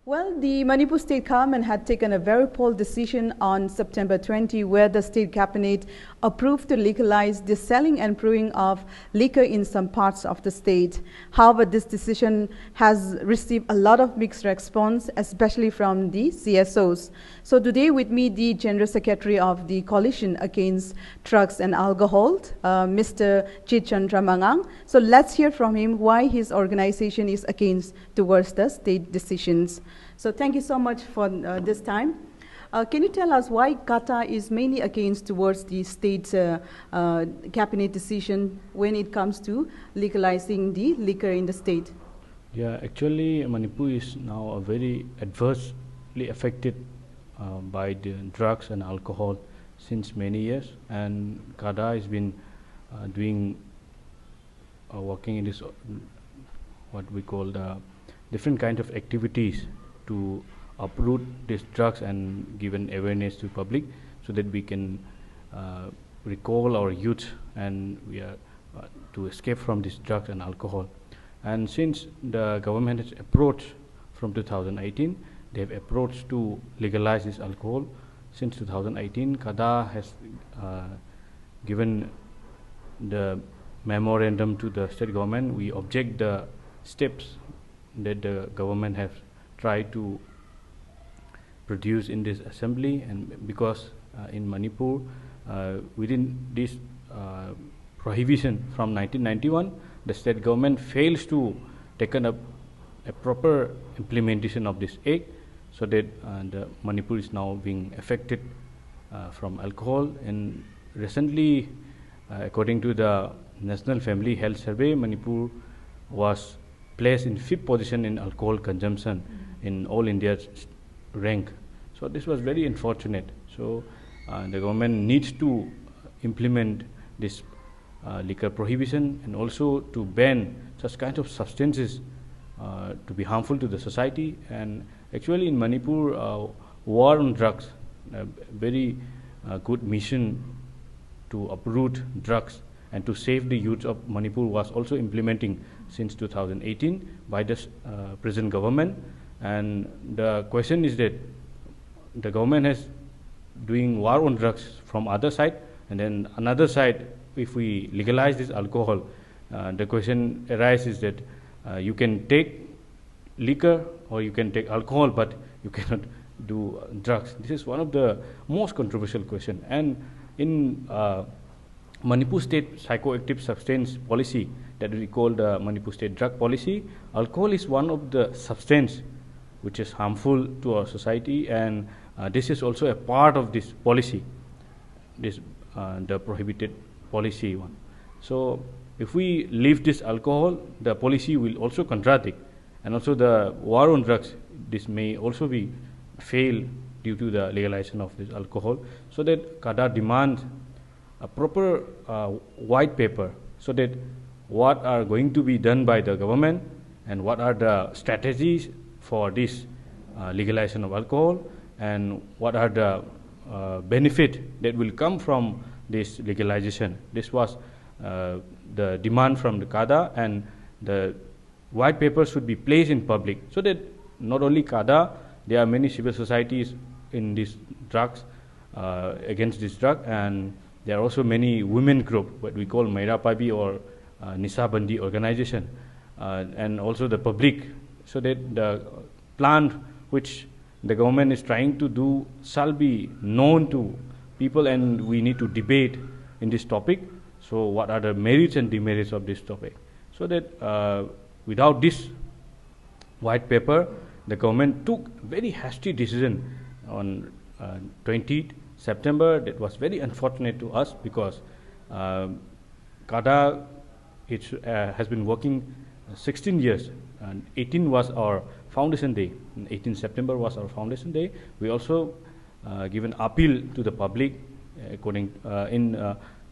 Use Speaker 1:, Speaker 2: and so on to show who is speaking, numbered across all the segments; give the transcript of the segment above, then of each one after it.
Speaker 1: Well, the Manipur State Government had taken a very bold decision on September 20, where the State Cabinet approved to legalize the selling and brewing of liquor in some parts of the state. However, this decision has received a lot of mixed response, especially from the CSOs. So today with me, the General Secretary of the Coalition Against Drugs and Alcohol, Mr. Geetchandra Mangang. So let's hear from him why his organization is against towards the state decisions. So thank you so much for this time. Can you tell us why CADA is mainly against towards the state cabinet decision when it comes to legalizing the liquor in the state?
Speaker 2: Yeah, actually Manipur is now a very adversely affected by the drugs and alcohol since many years, and CADA has been working in this what we call the different kind of activities to uproot these drugs and give an awareness to public so that we can recall our youth and we are to escape from these drugs and alcohol. And since the government has approached from 2018, they have approached to legalize this alcohol. Since 2018, CADA has given the memorandum to the state government. We object the steps that the government have tried to produce in this assembly, and because in Manipur within this prohibition from 1991, the state government fails to take up a proper implementation of this act, so that the Manipur is now being affected from alcohol. And recently, according to the National Family Health Survey, Manipur was placed in 5th position in alcohol consumption in all India's rank. So this was very unfortunate. So the government needs to implement this liquor prohibition and also to ban such kinds of substances to be harmful to the society. And actually in Manipur, war on drugs, a very good mission to uproot drugs and to save the youth of Manipur was also implementing since 2018 by the present government. And the question is that the government is doing war on drugs from other side, and then another side, if we legalize this alcohol, the question arises that you can take liquor or you can take alcohol, but you cannot do drugs. This is one of the most controversial questions. And in Manipur State Psychoactive Substance Policy, that we call the Manipur State Drug Policy, alcohol is one of the substance which is harmful to our society, and this is also a part of this policy, this the prohibited policy one. So if we leave this alcohol, the policy will also contradict, and also the war on drugs, this may also be fail due to the legalization of this alcohol. So that CADA demands a proper white paper, so that what are going to be done by the government and what are the strategies for this legalization of alcohol, and what are the benefit that will come from this legalization. This was the demand from the CADA, and the white paper should be placed in public, so that not only CADA, there are many civil societies in these drugs, against this drug, and there are also many women group, what we call Maira Pabi or Nisa Bandi organization, and also the public, so that the plan which the government is trying to do shall be known to people, and we need to debate in this topic. So what are the merits and demerits of this topic? So that without this white paper, the government took very hasty decision on 20th September. That was very unfortunate to us, because CADA has been working 16 years, and 18 was our foundation day. 18 September was our foundation day. We also give an appeal to the public, according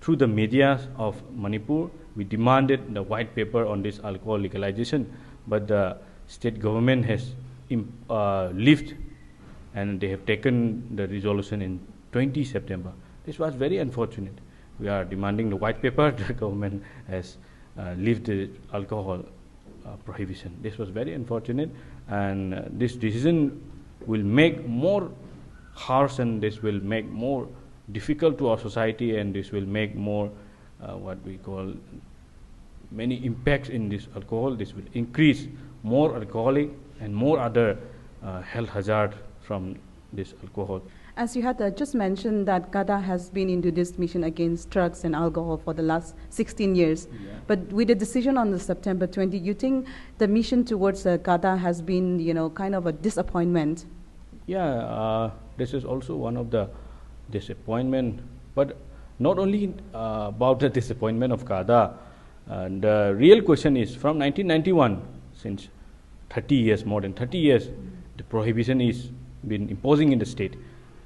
Speaker 2: through the media of Manipur. We demanded the white paper on this alcohol legalization, but the state government has lifted, and they have taken the resolution in 20 September. This was very unfortunate. We are demanding the white paper. The government has lifted the alcohol prohibition. This was very unfortunate, and this decision will make more harsh, and this will make more difficult to our society, and this will make more what we call many impacts in this alcohol. This will increase more alcoholic and more other health hazard from this alcohol.
Speaker 1: As you had just mentioned that CADA has been into this mission against drugs and alcohol for the last 16 years.
Speaker 2: Yeah.
Speaker 1: But with the decision on the September 20, you think the mission towards CADA has been, kind of a disappointment?
Speaker 2: Yeah, this is also one of the disappointment, but not only about the disappointment of CADA. The real question is, from 1991, since 30 years, more than 30 years, the prohibition is been imposing in the state.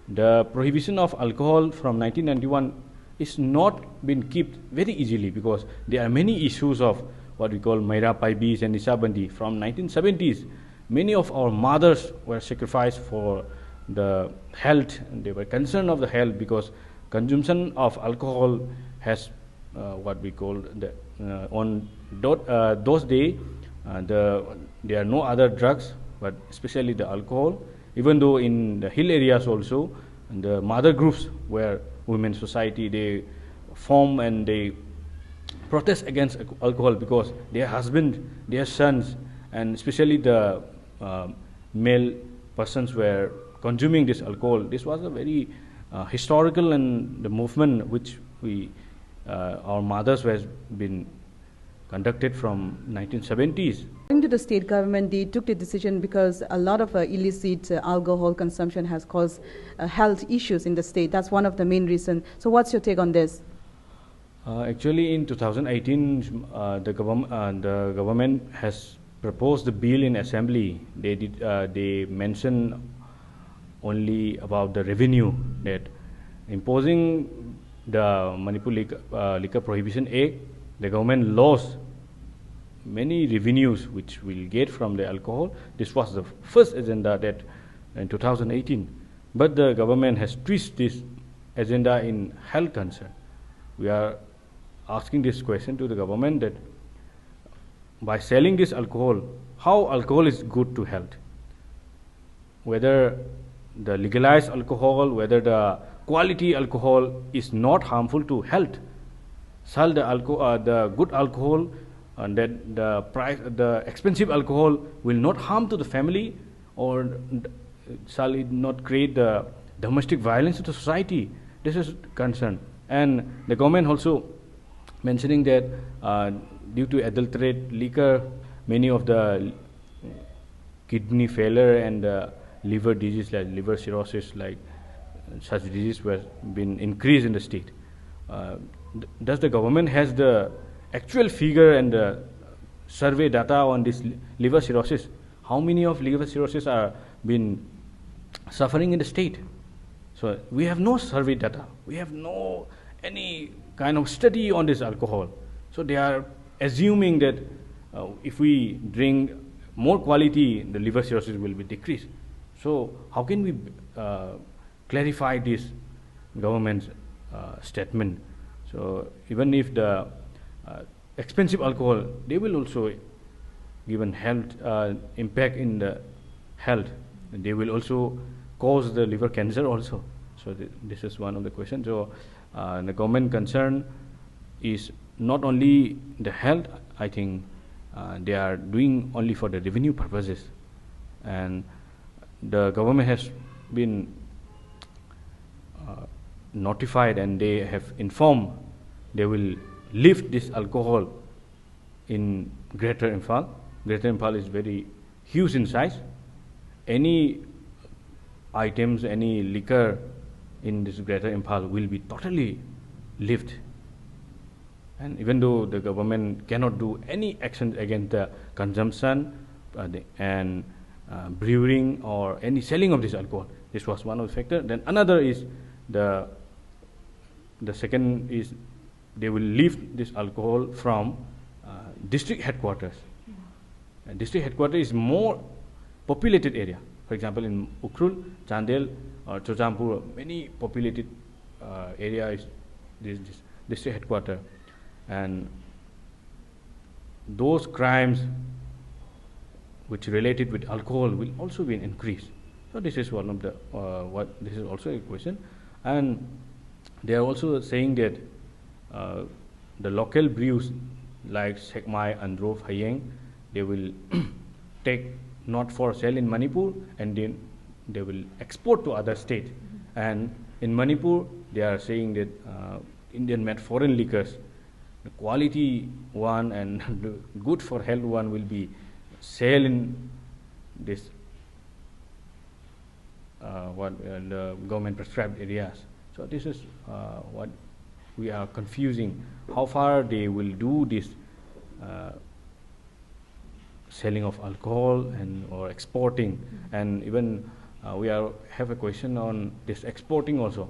Speaker 2: The prohibition of alcohol from 1991 is not been kept very easily, because there are many issues of what we call Maira Paibis and Nisabandi. From 1970s, many of our mothers were sacrificed for the health, and they were concerned of the health, because consumption of alcohol has what we call the on those days there are no other drugs, but especially the alcohol. Even though in the hill areas also, the mother groups where women's society, they form and they protest against alcohol, because their husbands, their sons, and especially the male persons were consuming this alcohol. This was a very historical and the movement which we our mothers has been conducted from 1970s.
Speaker 1: According to the state government, they took the decision because a lot of illicit alcohol consumption has caused health issues in the state. That's one of the main reasons. So what's your take on this?
Speaker 2: Actually, in 2018, the government has proposed the bill in assembly. They mention only about the revenue, that imposing the Manipur Liquor Prohibition Act, the government lost many revenues which we'll get from the alcohol. This was the first agenda that in 2018, but the government has twisted this agenda in health concern. We are asking this question to the government, that by selling this alcohol, how alcohol is good to health? Whether the legalized alcohol, whether the quality alcohol is not harmful to health. Sell the alcohol, the good alcohol, and that the price, the expensive alcohol will not harm to the family, or shall it not create the domestic violence to the society? This is concern. And the government also mentioning that due to adulterate liquor, many of the kidney failure and liver disease, like liver cirrhosis, like such disease were been increased in the state. Does the government has the actual figure and the survey data on this liver cirrhosis? How many of liver cirrhosis are been suffering in the state? So we have no survey data. We have no any kind of study on this alcohol. So they are assuming that if we drink more quality, the liver cirrhosis will be decreased. So how can we clarify this government's statement? So even if the expensive alcohol, they will also given health impact in the health, and they will also cause the liver cancer also. So this is one of the questions. So the government concern is not only the health. I think they are doing only for the revenue purposes, and the government has been notified, and they have informed they will lift this alcohol in Greater Imphal. Greater Imphal is very huge in size. Any items, any liquor in this Greater Imphal will be totally lifted. And even though the government cannot do any action against the consumption and brewing or any selling of this alcohol, this was one of the factors. Then another is the second is they will lift this alcohol from district headquarters. And district headquarters is more populated area. For example, in Ukhrul, Chandel, or Chochampur, many populated area is this district headquarters. And those crimes which related with alcohol will also be increased. So this is one of the this is also a question, and they are also saying that the local brews like Sekmai, Androv, Hayeng, they will take not for sale in Manipur, and then they will export to other states. And in Manipur, they are saying that Indian-made foreign liquors, the quality one and the good for health one will be sale in this the government prescribed areas. So this is what we are confusing, how far they will do this selling of alcohol and or exporting. And even we have a question on this exporting also.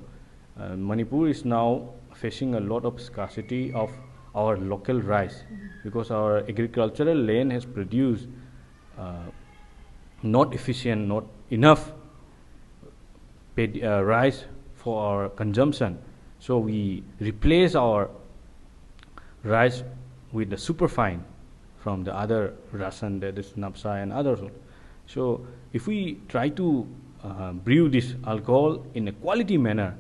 Speaker 2: Manipur is now facing a lot of scarcity of our local rice because our agricultural land has produced not efficient, not enough rice for our consumption. So we replace our rice with the superfine from the other ration, that is napsa and others. So if we try to brew this alcohol in a quality manner,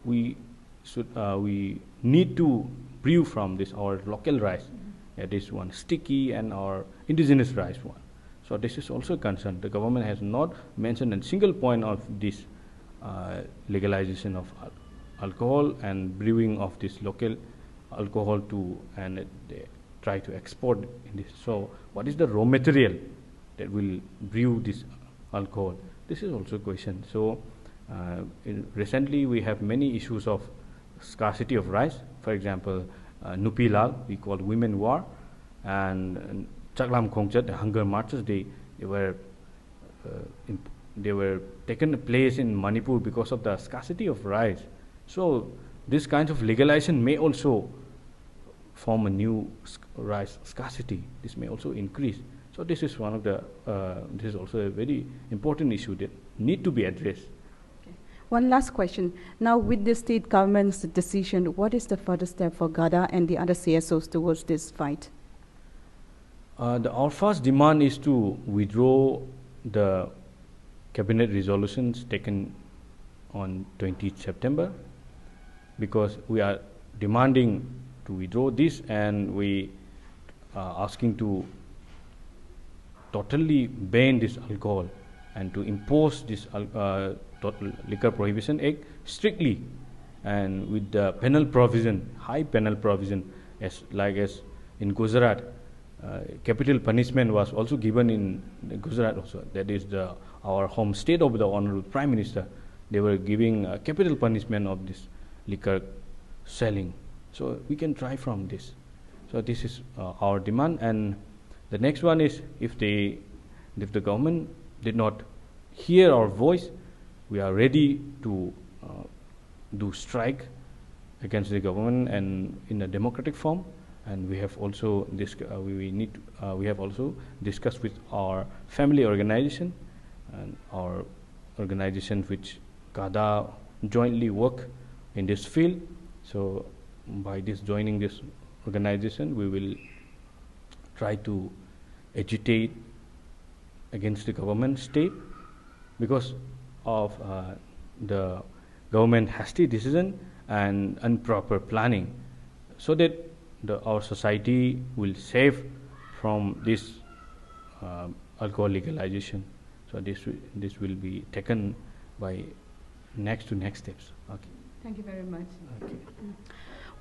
Speaker 2: we need to brew from this our local rice, that is one sticky and our indigenous rice one. So this is also a concern. The government has not mentioned a single point of this legalization of alcohol and brewing of this local alcohol to, and they try to export in this. So what is the raw material that will brew this alcohol? This is also a question. So recently we have many issues of scarcity of rice. For example, Nupilal, we call women war, and Chaklam Khongchat, the hunger marches, they were taken place in Manipur because of the scarcity of rice. So this kind of legalization may also form a new rice scarcity. This may also increase. So this is one of the this is also a very important issue that need to be addressed.
Speaker 1: Okay. One last question. Now, with the state government's decision, what is the further step for GADA and the other CSOs towards this fight?
Speaker 2: Our first demand is to withdraw the cabinet resolutions taken on 20th September, because we are demanding to withdraw this, and we are asking to totally ban this alcohol and to impose this total Liquor Prohibition Act strictly, and with the penal provision, high penal provision, as in Gujarat. Capital punishment was also given in Gujarat also. That is our home state of the Honorable Prime Minister. They were giving capital punishment of this liquor selling. So we can try from this. So this is our demand. And the next one is, if the government did not hear our voice, we are ready to do strike against the government and in a democratic form. And we have also we have also discussed with our family organization and our organization which CADA jointly work in this field. So by joining this organization, we will try to agitate against the government state because of the government hasty decision and improper planning, so that our society will save from this alcohol legalization. So this will be taken by next steps. Okay.
Speaker 1: Thank you very much.
Speaker 2: Okay.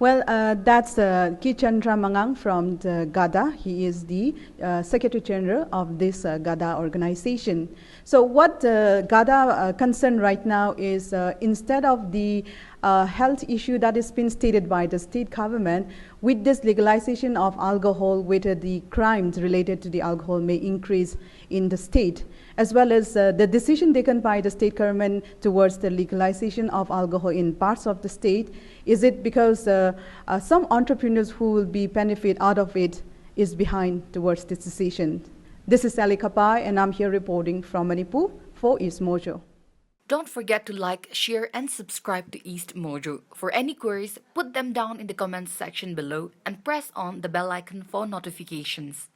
Speaker 1: Well, that's Geetchandra Mangang from the GADA. He is the Secretary General of this GADA organization. So what GADA concern right now is instead of the health issue that has been stated by the state government, with this legalization of alcohol, whether the crimes related to the alcohol may increase in the state, as well as the decision taken by the state government towards the legalization of alcohol in parts of the state. Is it because some entrepreneurs who will be benefit out of it is behind towards this decision? This is Sally Kapai, and I'm here reporting from Manipur for EastMojo.
Speaker 3: Don't forget to like, share, and subscribe to EastMojo. For any queries, put them down in the comments section below and press on the bell icon for notifications.